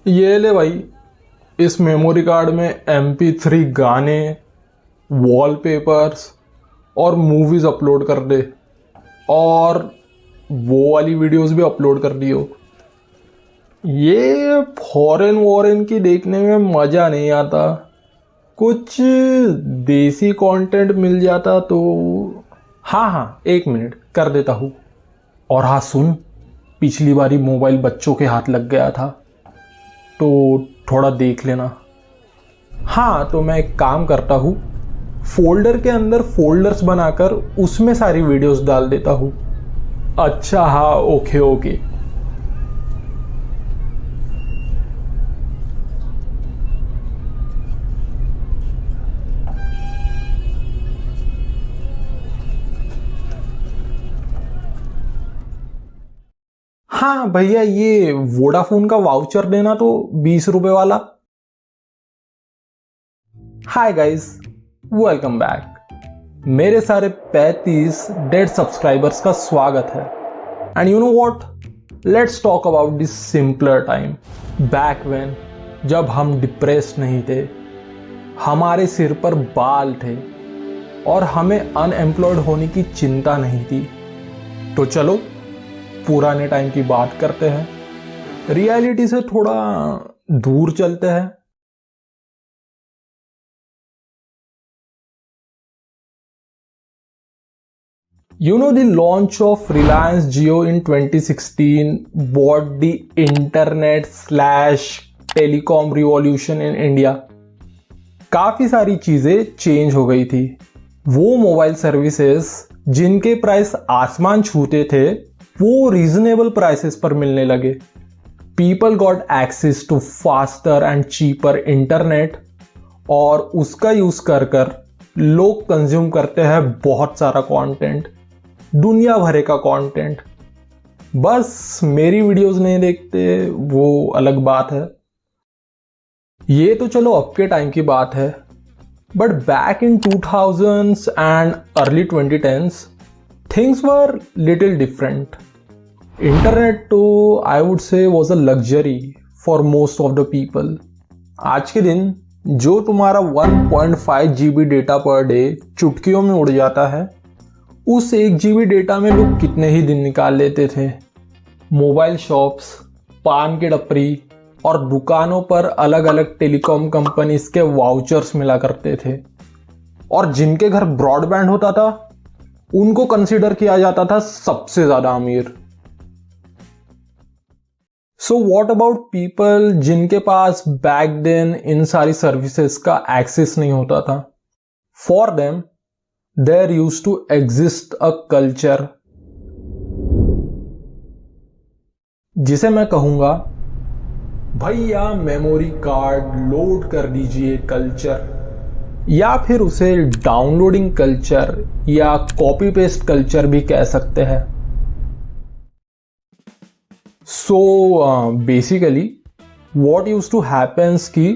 ये ले भाई, इस मेमोरी कार्ड में MP3 गाने, वॉलपेपर्स और मूवीज अपलोड कर दे, और वो वाली वीडियोस भी अपलोड कर दियो। ये फॉरेन वॉरेन की देखने में मज़ा नहीं आता, कुछ देसी कंटेंट मिल जाता तो। हाँ हाँ, 1 मिनट कर देता हूँ। और हाँ सुन, पिछली बारी मोबाइल बच्चों के हाथ लग गया था तो थोड़ा देख लेना। हाँ तो मैं एक काम करता हूँ, फोल्डर के अंदर फोल्डर्स बनाकर उसमें सारी वीडियोस डाल देता हूँ। अच्छा हाँ, ओके ओके। हाँ भैया, ये वोडाफोन का वाउचर देना तो 20 रुपए वाला। Hi guys, welcome back. मेरे सारे 35 डेड सब्सक्राइबर्स का स्वागत है। And you know what, let's talk about this simpler time back when, जब हम डिप्रेस्ड नहीं थे, हमारे सिर पर बाल थे और हमें अनएम्प्लॉयड होने की चिंता नहीं थी। तो चलो पुराने टाइम की बात करते हैं, रियलिटी से थोड़ा दूर चलते हैं। You know, the launch of Reliance Jio in 2016 brought the internet/telecom revolution in India. काफ़ी सारी चीज़ें चेंज हो गई थी। वो मोबाइल सर्विसेज जिनके प्राइस आसमान छूते थे, वो रीजनेबल प्राइसेस पर मिलने लगे। People got access to faster and cheaper internet, और उसका यूज़ कर कर लोग कंज्यूम करते हैं बहुत सारा कंटेंट, दुनिया भरे का कंटेंट। बस मेरी वीडियोस नहीं देखते, वो अलग बात है। ये तो चलो अब के टाइम की बात है, but back in 2000s and early 2010s things were little different. Internet तो I would say was a luxury for most of the people. आज के दिन जो तुम्हारा 1.5 GB डेटा पर डे चुटकियों में उड़ जाता है, उस 1 GB डेटा में लोग कितने ही दिन निकाल लेते थे। मोबाइल शॉप्स, पान की टपरी और दुकानों पर अलग अलग टेलीकॉम कंपनीज के वाउचर्स मिला करते थे, और जिनके घर ब्रॉडबैंड होता था उनको कंसीडर किया जाता था सबसे ज्यादा अमीर। सो व्हाट अबाउट पीपल जिनके पास बैक देन इन सारी सर्विसेज का एक्सेस नहीं होता था? For them there used to exist a culture, जिसे मैं कहूंगा भैया मेमोरी कार्ड लोड कर दीजिए कल्चर, या फिर उसे डाउनलोडिंग कल्चर या कॉपी पेस्ट कल्चर भी कह सकते हैं। So basically what used to happens कि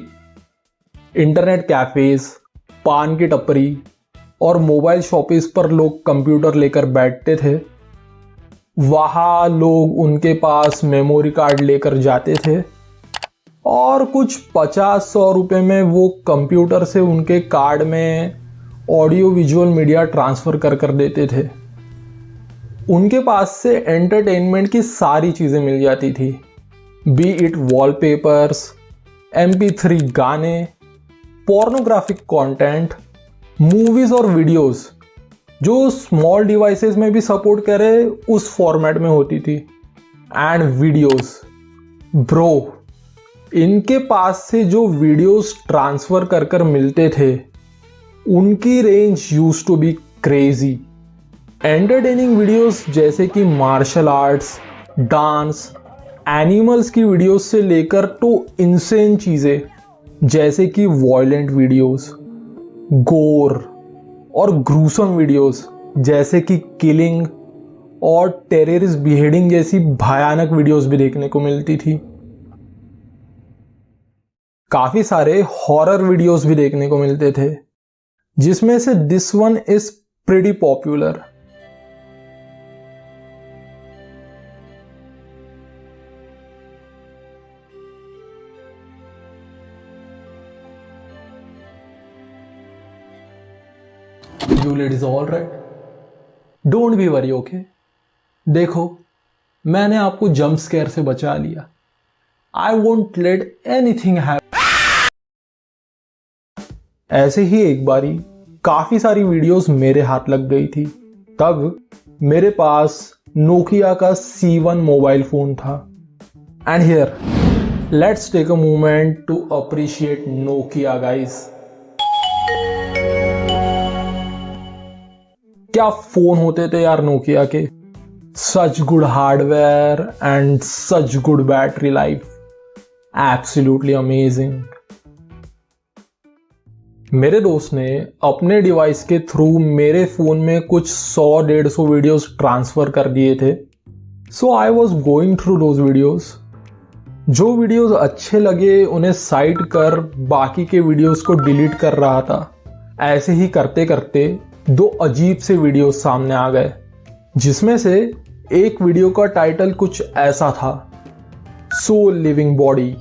इंटरनेट कैफेज, पान की टपरी और मोबाइल शॉपिस पर लोग कंप्यूटर लेकर बैठते थे। वहाँ लोग उनके पास मेमोरी कार्ड लेकर जाते थे और कुछ 50-100 रुपए में वो कंप्यूटर से उनके कार्ड में ऑडियो विजुअल मीडिया ट्रांसफ़र कर देते थे। उनके पास से एंटरटेनमेंट की सारी चीज़ें मिल जाती थी, बी इट वॉलपेपर्स, MP3 गाने, पोर्नोग्राफिक कंटेंट, मूवीज़ और वीडियोस जो स्मॉल डिवाइसेस में भी सपोर्ट करे उस फॉर्मेट में होती थी। एंड वीडियोस ब्रो, इनके पास से जो वीडियोस ट्रांसफ़र कर मिलते थे, उनकी range used to be crazy. Entertaining videos जैसे कि मार्शल आर्ट्स, डांस, एनिमल्स की वीडियोस से लेकर तो इंसेन चीज़ें जैसे कि वॉयलेंट वीडियोस, गोर और ग्रूसम वीडियोस जैसे कि किलिंग और टेररिस्ट बिहेडिंग जैसी भयानक वीडियोस भी देखने को मिलती थी। काफ़ी सारे हॉरर वीडियोस भी देखने को मिलते थे, जिसमें से this one is pretty popular. You ladies all right, don't be worry okay. देखो मैंने आपको जंप स्केयर से बचा लिया। I won't let anything happen. ऐसे ही एक बारी काफी सारी वीडियोस मेरे हाथ लग गई थी। तब मेरे पास नोकिया का C1 मोबाइल फोन था। And here let's take a moment to appreciate Nokia guys. क्या फोन होते थे यार नोकिया के, such good hardware and such good battery life, absolutely amazing. मेरे दोस्त ने अपने डिवाइस के थ्रू मेरे फोन में कुछ 100-150 वीडियोस ट्रांसफर कर दिए थे। So I was going through those videos. जो वीडियोस अच्छे लगे उन्हें साइड कर बाकी के वीडियोस को डिलीट कर रहा था। ऐसे ही करते करते 2 अजीब से वीडियोस सामने आ गए, जिसमें से एक वीडियो का टाइटल कुछ ऐसा था, soul living body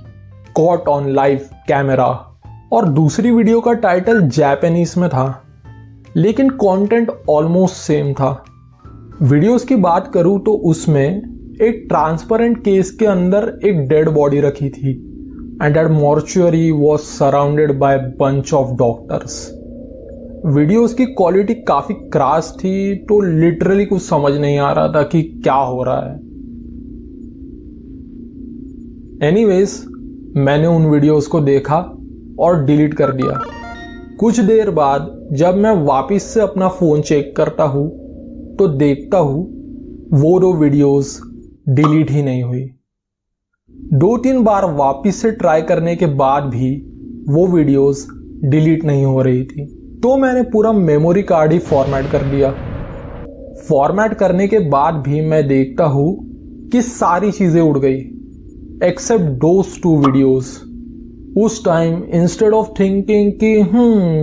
caught on live camera, और दूसरी वीडियो का टाइटल जापानीज में था, लेकिन कंटेंट ऑलमोस्ट सेम था। वीडियोस की बात करूं तो उसमें एक ट्रांसपेरेंट केस के अंदर एक डेड बॉडी रखी थी and that mortuary was surrounded by bunch of doctors. Videos की क्वालिटी काफी क्रास थी, तो लिटरली कुछ समझ नहीं आ रहा था कि क्या हो रहा है। एनीवेज मैंने उन वीडियोस को देखा और डिलीट कर दिया। कुछ देर बाद जब मैं वापस से अपना फोन चेक करता हूं तो देखता हूं वो 2 वीडियोस डिलीट ही नहीं हुई। 2-3 बार वापस से ट्राई करने के बाद भी वो वीडियोस डिलीट नहीं हो रही थी। तो मैंने पूरा मेमोरी कार्ड ही फॉर्मेट कर दिया। फॉर्मेट करने के बाद भी मैं देखता हूं कि सारी चीजें उड़ गई एक्सेप्ट दोस 2 वीडियोस। उस टाइम इंस्टेड ऑफ थिंकिंग कि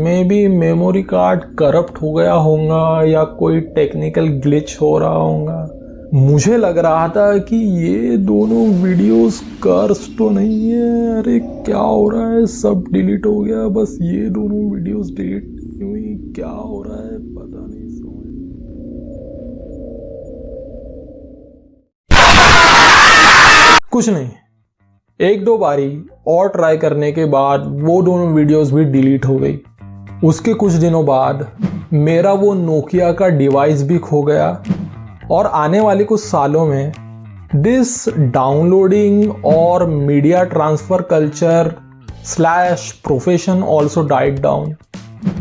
may be memory card corrupt हो गया होगा या कोई टेक्निकल ग्लिच हो रहा होगा, मुझे लग रहा था कि ये दोनों वीडियोस कर्स तो नहीं है, अरे क्या हो रहा है, सब डिलीट हो गया, बस ये दोनों वीडियोस डिलीट नहीं हुई, क्या हो रहा है पता नहीं समझ। कुछ नहीं, 1-2 बारी और ट्राई करने के बाद वो दोनों वीडियोस भी डिलीट हो गई। उसके कुछ दिनों बाद मेरा वो नोकिया का डिवाइस भी खो गया और आने वाले कुछ सालों में दिस डाउनलोडिंग और media transfer culture / profession also died down.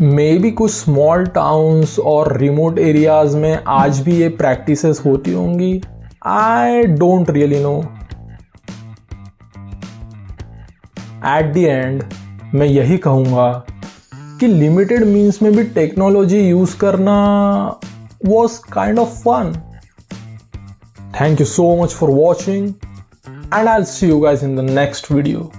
Maybe कुछ स्मॉल टाउन्स और रिमोट एरियाज में आज भी ये प्रैक्टिसेस होती होंगी, I don't really know. At the end मैं यही कहूंगा कि लिमिटेड मीन्स में भी टेक्नोलॉजी यूज करना was kind of fun. Thank you so much for watching and I'll see you guys in the next video.